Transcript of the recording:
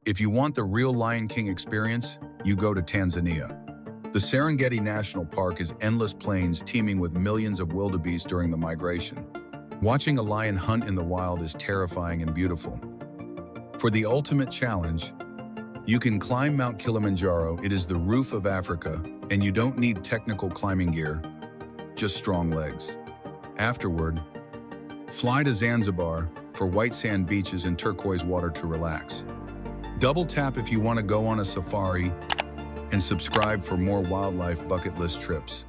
If you want the real Lion King experience, you go to Tanzania. The Serengeti National Park is endless plains teeming with millions of wildebeest during the migration. Watching a lion hunt in the wild is terrifying and beautiful. For the ultimate challenge, you can climb Mount Kilimanjaro. It is the roof of Africa, and you don't need technical climbing gear, just strong legs. Afterward, fly to Zanzibar for white sand beaches and turquoise water to relax. Double tap if you want to go on a safari, and subscribe for more wildlife bucket list trips.